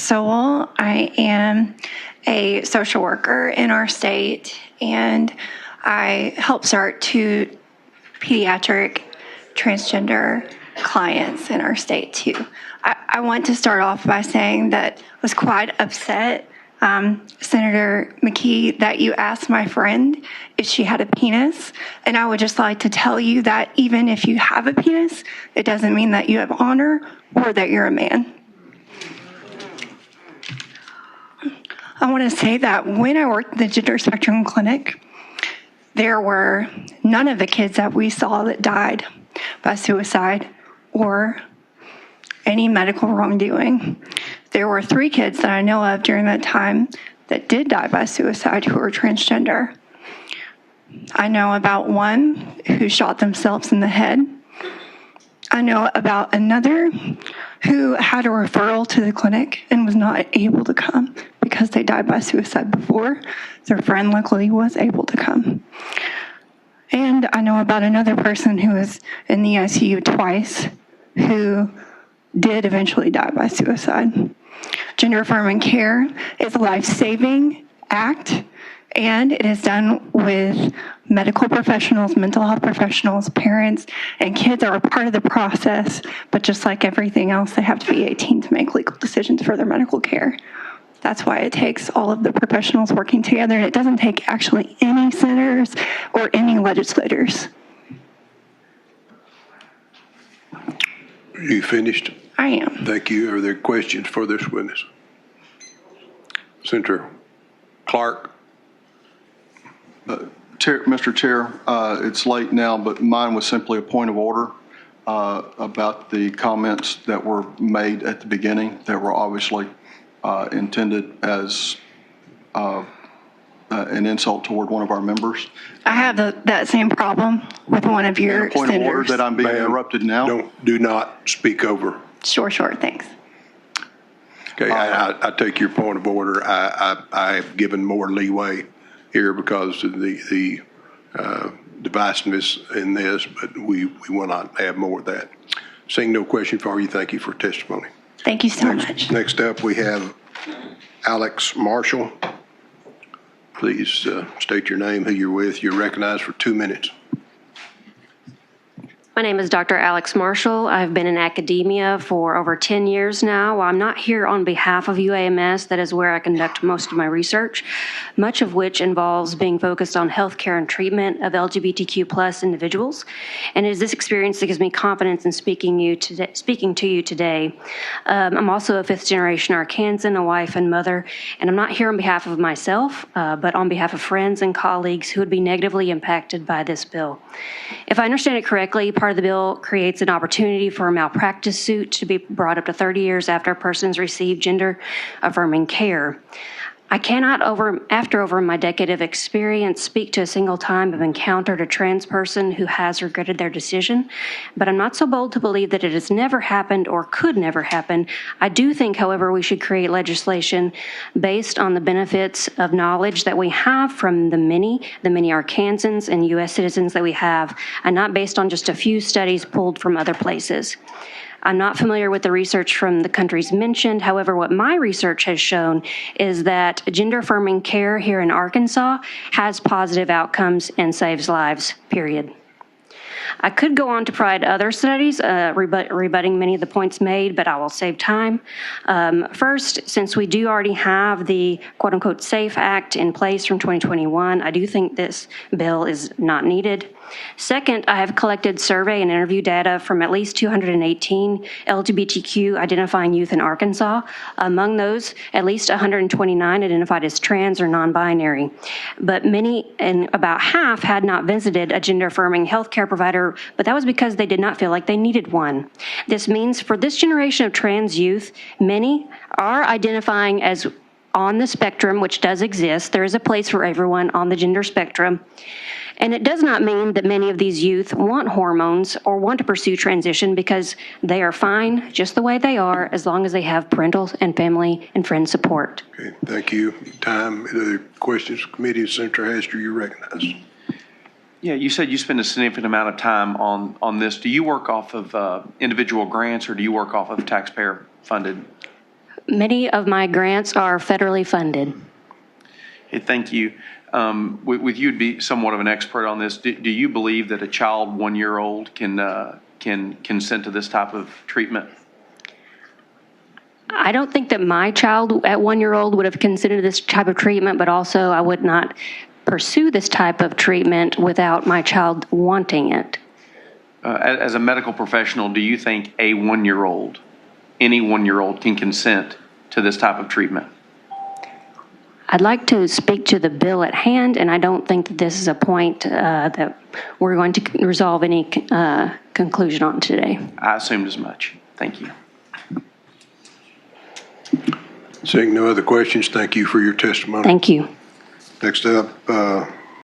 Sowell. I am a social worker in our state, and I help start 2 pediatric transgender clients in our state too. I want to start off by saying that I was quite upset, Senator McKee, that you asked my friend if she had a penis. And I would just like to tell you that even if you have a penis, it doesn't mean that you have honor or that you're a man. I want to say that when I worked at the Gender Spectrum Clinic, there were none of the kids that we saw that died by suicide or any medical wrongdoing. There were 3 kids that I know of during that time that did die by suicide who were transgender. I know about 1 who shot themselves in the head. I know about another who had a referral to the clinic and was not able to come because they died by suicide before their friend luckily was able to come. And I know about another person who was in the ICU twice who did eventually die by suicide. Gender affirming care is a life-saving act, and it is done with medical professionals, mental health professionals, parents, and kids are a part of the process, but just like everything else, they have to be 18 to make legal decisions for their medical care. That's why it takes all of the professionals working together, and it doesn't take actually any senators or any legislators. You finished? I am. Thank you. Are there questions for this witness? Senator Clark. Mr. Chair, it's late now, but mine was simply a point of order about the comments that were made at the beginning that were obviously intended as an insult toward one of our members. I have that same problem with one of your point senators. Of order that I'm being interrupted now. Do not speak over. Sure, thanks. Okay, I take your point of order. I have given more leeway here because of the divisiveness in this, but we will not have more of that. Seeing no question for you, thank you for testimony. Thank you so much. Next up, we have Alex Marshall. Please state your name, who you're with. You're recognized for 2 minutes. My name is Dr. Alex Marshall. I've been in academia for over 10 years now. While I'm not here on behalf of UAMS, that is where I conduct most of my research, much of which involves being focused on healthcare and treatment of LGBTQ plus individuals. And it is this experience that gives me confidence in speaking to you today. I'm also a 5th generation Arkansan, a wife and mother, and I'm not here on behalf of myself, but on behalf of friends and colleagues who would be negatively impacted by this bill. If I understand it correctly, part of the bill creates an opportunity for a malpractice suit to be brought up to 30 years after a person's received gender-affirming care. I cannot, after over my decade of experience, speak to a single time I've encountered a trans person who has regretted their decision, but I'm not so bold to believe that it has never happened or could never happen. I do think, however, we should create legislation based on the benefits of knowledge that we have from the many Arkansans and U.S. citizens that we have, and not based on just a few studies pulled from other places. I'm not familiar with the research from the countries mentioned. However, what my research has shown is that gender-affirming care here in Arkansas has positive outcomes and saves lives, period. I could go on to provide other studies rebutting many of the points made, but I will save time. First, since we do already have the quote-unquote SAFE Act in place from 2021, I do think this bill is not needed. Second, I have collected survey and interview data from at least 218 LGBTQ identifying youth in Arkansas. Among those, at least 129 identified as trans or non-binary. But many, and about half, had not visited a gender-affirming healthcare provider, but that was because they did not feel like they needed one. This means for this generation of trans youth, many are identifying as on the spectrum, which does exist. There is a place for everyone on the gender spectrum. And it does not mean that many of these youth want hormones or want to pursue transition, because they are fine just the way they are as long as they have parental and family and friend support. Okay, thank you. Time. Other questions? Committee, Senator Hester, you're recognized. Yeah, you said you spend a significant amount of time on this. Do you work off of individual grants, or do you work off of taxpayer funded? Many of my grants are federally funded. Hey, thank you. With you to be somewhat of an expert on this, do you believe that a child 1-year-old can consent to this type of treatment? I don't think that my child at 1-year-old would have considered this type of treatment, but also I would not pursue this type of treatment without my child wanting it. As a medical professional, do you think a 1-year-old, any 1-year-old can consent to this type of treatment? I'd like to speak to the bill at hand, and I don't think that this is a point that we're going to resolve any conclusion on today. I assumed as much. Thank you. Seeing no other questions, thank you for your testimony. Thank you. Next up,